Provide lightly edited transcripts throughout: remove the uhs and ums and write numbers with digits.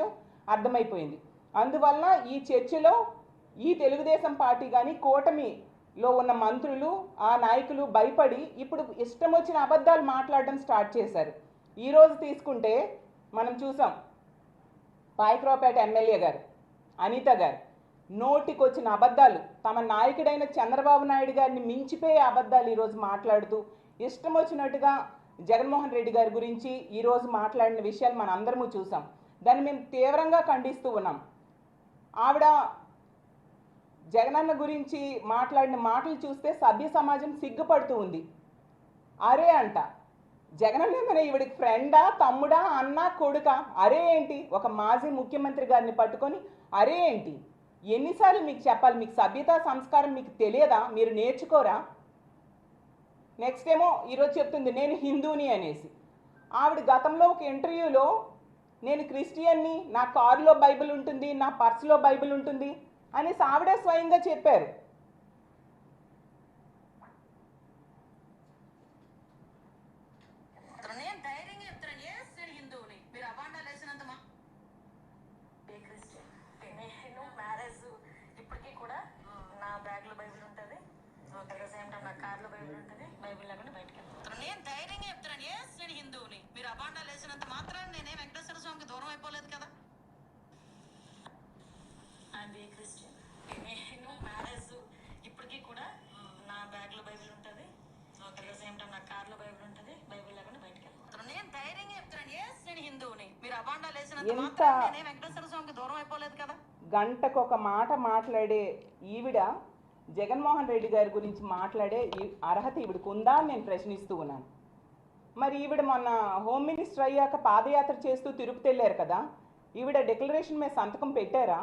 విషయం అర్థమైపోయింది. అందువల్ల ఈ చర్చలో ఈ తెలుగుదేశం పార్టీ కానీ కూటమిలో ఉన్న మంత్రులు ఆ నాయకులు భయపడి ఇప్పుడు ఇష్టం వచ్చిన అబద్ధాలు మాట్లాడడం స్టార్ట్ చేశారు. ఈరోజు తీసుకుంటే మనం చూసాం పాయకరావుపేట ఎమ్మెల్యే గారు అనిత గారు నోటికొచ్చిన అబద్ధాలు తమ నాయకుడైన చంద్రబాబు నాయుడు గారిని మించిపోయే అబద్ధాలు ఈరోజు మాట్లాడుతూ ఇష్టం వచ్చినట్టుగా జగన్మోహన్ రెడ్డి గారి గురించి ఈరోజు మాట్లాడిన విషయాలు మన అందరము చూసాం. దాన్ని మేము తీవ్రంగా ఖండిస్తూ ఉన్నాం. ఆవిడ జగనన్న గురించి మాట్లాడిన మాటలు చూస్తే సభ్య సమాజం సిగ్గుపడుతూ ఉంది. అరే అంట జగనన్న ఏమైనా ఈవిడికి ఫ్రెండా, తమ్ముడా, అన్న, కొడుక? అరే ఏంటి? ఒక మాజీ ముఖ్యమంత్రి గారిని పట్టుకొని అరే ఏంటి? ఎన్నిసార్లు మీకు చెప్పాలి? మీకు సభ్యత సంస్కారం మీకు తెలియదా? మీరు నేర్చుకోరా? నెక్స్ట్ ఏమో ఈరోజు చెప్తుంది నేను హిందూని అనేసి. ఆవిడ గతంలో ఒక ఇంటర్వ్యూలో నేను క్రిస్టియన్ని, నా కారులో బైబిల్ ఉంటుంది, నా పర్సులో బైబిల్ ఉంటుంది అనేసి ఆవిడే స్వయంగా చెప్పారు. ఎంత గంటకొక మాట మాట్లాడే ఈవిడ జగన్మోహన్ రెడ్డి గారి గురించి మాట్లాడే అర్హత ఈవిడకు ఉందా అని నేను ప్రశ్నిస్తూ ఉన్నాను. మరి ఈవిడ మొన్న హోమ్ మినిస్టర్ అయ్యాక పాదయాత్ర చేస్తూ తిరుపతి వెళ్ళారు కదా, ఈవిడ డిక్లరేషన్ మీద సంతకం పెట్టారా?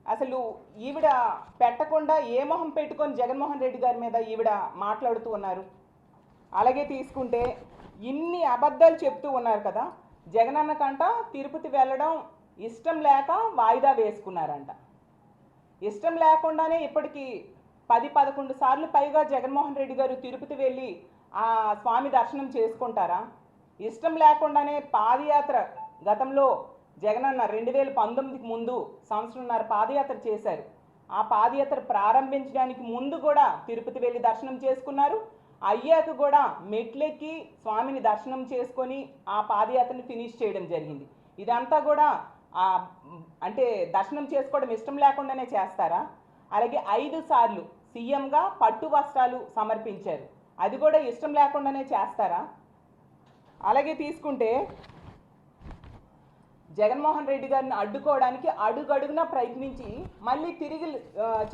అసలు ఈవిడ పెట్టకుండా ఏ మొహం పెట్టుకొని జగన్మోహన్ రెడ్డి గారి మీద ఈవిడ మాట్లాడుతూ ఉన్నారు? అలాగే తీసుకుంటే ఇన్ని అబద్ధాలు చెప్తూ ఉన్నారు కదా. జగనన్న కంట తిరుపతి వెళ్ళడం ఇష్టం లేక వాయిదా వేసుకున్నారంట. ఇష్టం లేకుండానే ఇప్పటికీ 10-11 సార్లు పైగా జగన్మోహన్ రెడ్డి గారు తిరుపతి వెళ్ళి ఆ స్వామి దర్శనం చేసుకుంటారా? ఇష్టం లేకుండానే పాదయాత్ర గతంలో జగనన్న 2019కి ముందు సంవత్సరంన్నర పాదయాత్ర చేశారు. ఆ పాదయాత్ర ప్రారంభించడానికి ముందు కూడా తిరుపతి వెళ్ళి దర్శనం చేసుకున్నారు. అయ్యాక కూడా మెట్లెక్కి స్వామిని దర్శనం చేసుకొని ఆ పాదయాత్రని ఫినిష్ చేయడం జరిగింది. ఇదంతా కూడా అంటే దర్శనం చేసుకోవడం ఇష్టం లేకుండానే చేస్తారా? అలాగే 5 సార్లు సీఎంగా పట్టు వస్త్రాలు సమర్పించారు, అది కూడా ఇష్టం లేకుండానే చేస్తారా? అలాగే తీసుకుంటే జగన్మోహన్ రెడ్డి గారిని అడ్డుకోవడానికి అడుగడుగునా ప్రయత్నించి మళ్ళీ తిరిగి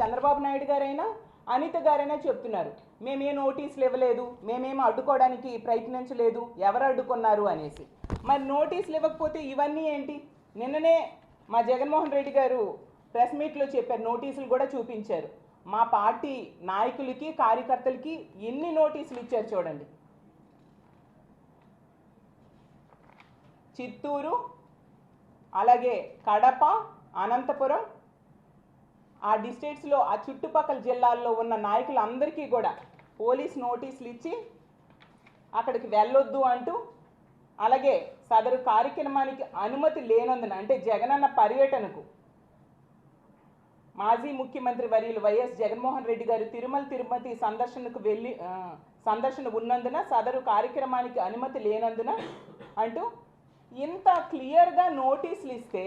చంద్రబాబు నాయుడు గారైనా అనిత గారైనా చెప్తున్నారు మేమే నోటీసులు ఇవ్వలేదు, మేమేమో అడ్డుకోవడానికి ప్రయత్నించలేదు, ఎవరు అడ్డుకున్నారు అనేసి. మరి నోటీసులు ఇవ్వకపోతే ఇవన్నీ ఏంటి? నిన్ననే మా జగన్మోహన్ రెడ్డి గారు ప్రెస్ మీట్లో చెప్పారు, నోటీసులు కూడా చూపించారు. మా పార్టీ నాయకులకి కార్యకర్తలకి ఎన్ని నోటీసులు ఇచ్చారు చూడండి. చిత్తూరు, అలాగే కడప, అనంతపురం, ఆ డిస్ట్రిక్ట్స్లో ఆ చుట్టుపక్కల జిల్లాల్లో ఉన్న నాయకులందరికీ కూడా పోలీస్ నోటీసులు ఇచ్చి అక్కడికి వెళ్ళొద్దు అంటూ, అలాగే సదరు కార్యక్రమానికి అనుమతి లేనందున అంటే జగనన్న పర్యటనకు మాజీ ముఖ్యమంత్రి వర్యులు వైఎస్ జగన్మోహన్ రెడ్డి గారు తిరుపతి సందర్శన ఉన్నందున సదరు కార్యక్రమానికి అనుమతి లేనందున అంటూ ఇంత క్లియర్గా నోటీసులు ఇస్తే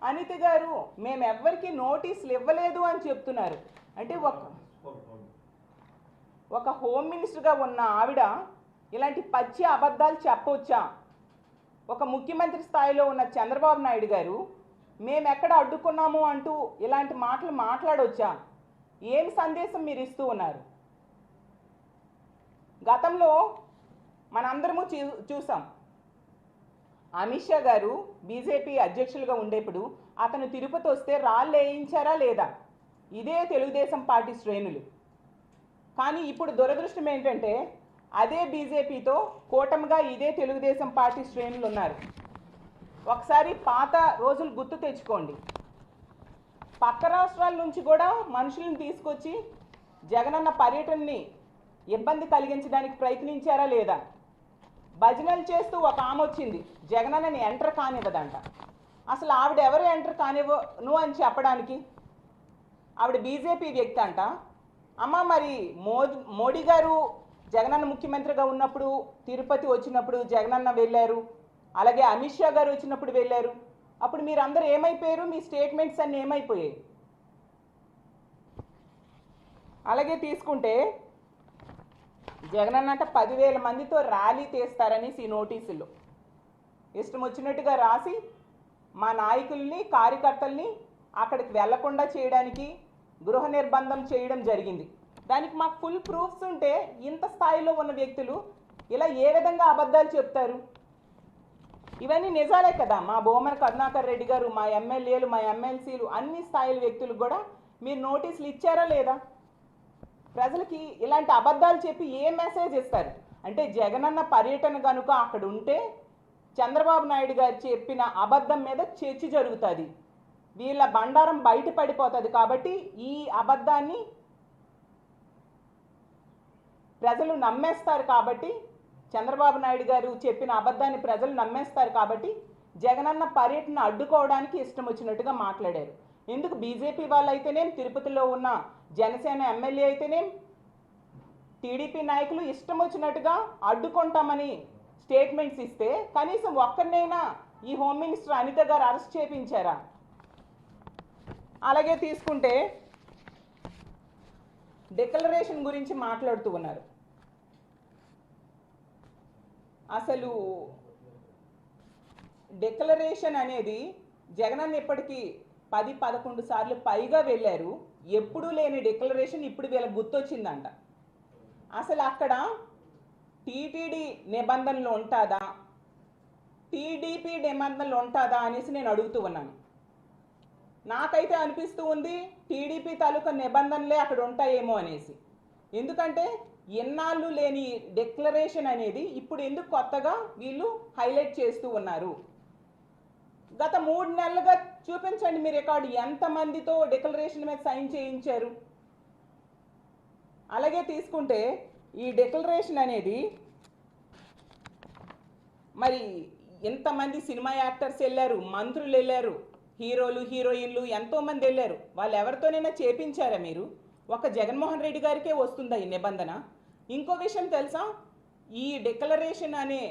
అనిత గారు మేమెవ్వరికి నోటీసులు ఇవ్వలేదు అని చెప్తున్నారు. అంటే ఒక హోమ్ మినిస్టర్గా ఉన్న ఆవిడ ఇలాంటి పచ్చి అబద్ధాలు చెప్పవచ్చా? ఒక ముఖ్యమంత్రి స్థాయిలో ఉన్న చంద్రబాబు నాయుడు గారు మేమెక్కడ అడ్డుకున్నాము అంటూ ఇలాంటి మాటలు మాట్లాడవచ్చా? ఏం సందేశం మీరు ఇస్తూ ఉన్నారు? గతంలో మనందరము చూసాం, అమిత్ షా గారు బీజేపీ అధ్యక్షులుగా ఉండేప్పుడు అతను తిరుపతి వస్తే రాళ్ళు వేయించారా లేదా? ఇదే తెలుగుదేశం పార్టీ శ్రేణులు. కానీ ఇప్పుడు దురదృష్టం ఏంటంటే అదే బీజేపీతో కూటమిగా ఇదే తెలుగుదేశం పార్టీ శ్రేణులు ఉన్నారు. ఒకసారి పాత రోజులు గుర్తు తెచ్చుకోండి. పక్క రాష్ట్రాల నుంచి కూడా మనుషులను తీసుకొచ్చి జగనన్న పర్యటనని ఇబ్బంది కలిగించడానికి ప్రయత్నించారా లేదా? భజనలు చేస్తూ ఒక ఆమె వచ్చింది, జగనన్నని ఎంటర్ కానివ్వదంట. అసలు ఆవిడ ఎవరు ఎంటర్ కానివ్వను అని చెప్పడానికి? ఆవిడ బీజేపీ వ్యక్తి అంట. అమ్మ మరి మోడీ గారు జగనన్న ముఖ్యమంత్రిగా ఉన్నప్పుడు తిరుపతి వచ్చినప్పుడు జగనన్న వెళ్ళారు, అలాగే అమిత్ షా గారు వచ్చినప్పుడు వెళ్ళారు. అప్పుడు మీరు అందరూ ఏమైపోయారు? మీ స్టేట్మెంట్స్ అన్నీ ఏమైపోయాయి? అలాగే తీసుకుంటే జగనన్న అంటే 10,000 మందితో ర్యాలీ తీస్తారనేసి ఈ నోటీసుల్లో ఇష్టం వచ్చినట్టుగా రాసి మా నాయకుల్ని కార్యకర్తల్ని అక్కడికి వెళ్లకుండా చేయడానికి గృహ నిర్బంధం చేయడం జరిగింది. దానికి మాకు ఫుల్ ప్రూఫ్స్ ఉంటే ఇంత స్థాయిలో ఉన్న వ్యక్తులు ఇలా ఏ విధంగా అబద్ధాలు చెప్తారు? ఇవన్నీ నిజాలే కదా. మా భూమన కరుణాకర్ రెడ్డి గారు, మా ఎమ్మెల్యేలు, మా ఎమ్మెల్సీలు, అన్ని స్థాయిల వ్యక్తులకు కూడా మీరు నోటీసులు ఇచ్చారా లేదా? ప్రజలకి ఇలాంటి అబద్ధాలు చెప్పి ఏ మెసేజ్ ఇస్తారు? అంటే జగనన్న పర్యటన కనుక అక్కడ ఉంటే చంద్రబాబు నాయుడు గారు చెప్పిన అబద్ధం మీద చర్చ జరుగుతుంది, వీళ్ళ బండారం బయట పడిపోతుంది. కాబట్టి ఈ అబద్ధాన్ని ప్రజలు నమ్మేస్తారు. కాబట్టి చంద్రబాబు నాయుడు గారు చెప్పిన అబద్ధాన్ని ప్రజలు నమ్మేస్తారు. కాబట్టి జగనన్న పర్యటన అడ్డుకోవడానికి ఇష్టం వచ్చినట్టుగా మాట్లాడారు. ఎందుకు? బీజేపీ వాళ్ళు అయితేనేం, తిరుపతిలో ఉన్న జనసేన ఎమ్మెల్యే అయితేనేం, టీడీపీ నాయకులు ఇష్టం వచ్చినట్టుగా అడ్డుకుంటామని స్టేట్మెంట్స్ ఇస్తే కనీసం ఒక్కరినైనా ఈ హోమ్ మినిస్టర్ అనిత గారు అరెస్ట్ చేయించారా? అలాగే తీసుకుంటే డిక్లరేషన్ గురించి మాట్లాడుతూ ఉన్నారు. అసలు డిక్లరేషన్ అనేది జగనన్న ఇప్పటికీ 10-11 సార్లు పైగా వెళ్ళారు. ఎప్పుడూ లేని డిక్లరేషన్ ఇప్పుడు వీళ్ళకి గుర్తొచ్చిందంట. అసలు అక్కడ టీటీడీ నిబంధనలు ఉంటుందా, టీడీపీ నిబంధనలు ఉంటుందా అనేసి నేను అడుగుతూ ఉన్నాను. నాకైతే అనిపిస్తూ ఉంది టీడీపీ తాలూకా నిబంధనలే అక్కడ ఉంటాయేమో అనేసి. ఎందుకంటే ఎన్నాళ్ళు లేని డిక్లరేషన్ అనేది ఇప్పుడు ఎందుకు కొత్తగా వీళ్ళు హైలైట్ చేస్తూ ఉన్నారు? గత 3 నెలలుగా చూపించండి మీ రికార్డు, ఎంతమందితో డిక్లరేషన్ మీద సైన్ చేయించారు? అలాగే తీసుకుంటే ఈ డిక్లరేషన్ అనేది మరి ఎంతమంది సినిమా యాక్టర్స్ వెళ్ళారు, మంత్రులు వెళ్ళారు, హీరోలు హీరోయిన్లు ఎంతోమంది వెళ్ళారు. వాళ్ళు ఎవరితోనైనా చేపించారా మీరు? ఒక జగన్మోహన్ రెడ్డి గారికే వస్తుందా ఈ నిబంధన? ఇంకో విషయం తెలుసా? ఈ డిక్లరేషన్ అనే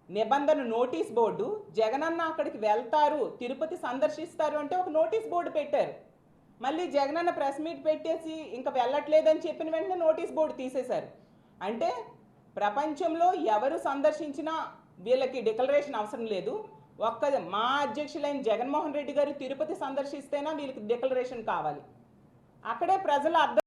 నిబంధన నోటీస్ బోర్డు జగనన్న అక్కడికి వెళ్తారు, తిరుపతి సందర్శిస్తారు అంటే ఒక నోటీస్ బోర్డు పెట్టారు. మళ్ళీ జగనన్న ప్రెస్ మీట్ పెట్టేసి ఇంకా వెళ్ళట్లేదని చెప్పిన వెంటనే నోటీస్ బోర్డు తీసేశారు. అంటే ప్రపంచంలో ఎవరు సందర్శించినా వీళ్ళకి డిక్లరేషన్ అవసరం లేదు. మా అధ్యక్షులైన జగన్మోహన్ రెడ్డి గారు తిరుపతి సందర్శిస్తేనా వీళ్ళకి డిక్లరేషన్ కావాలి. అక్కడే ప్రజలు అర్థం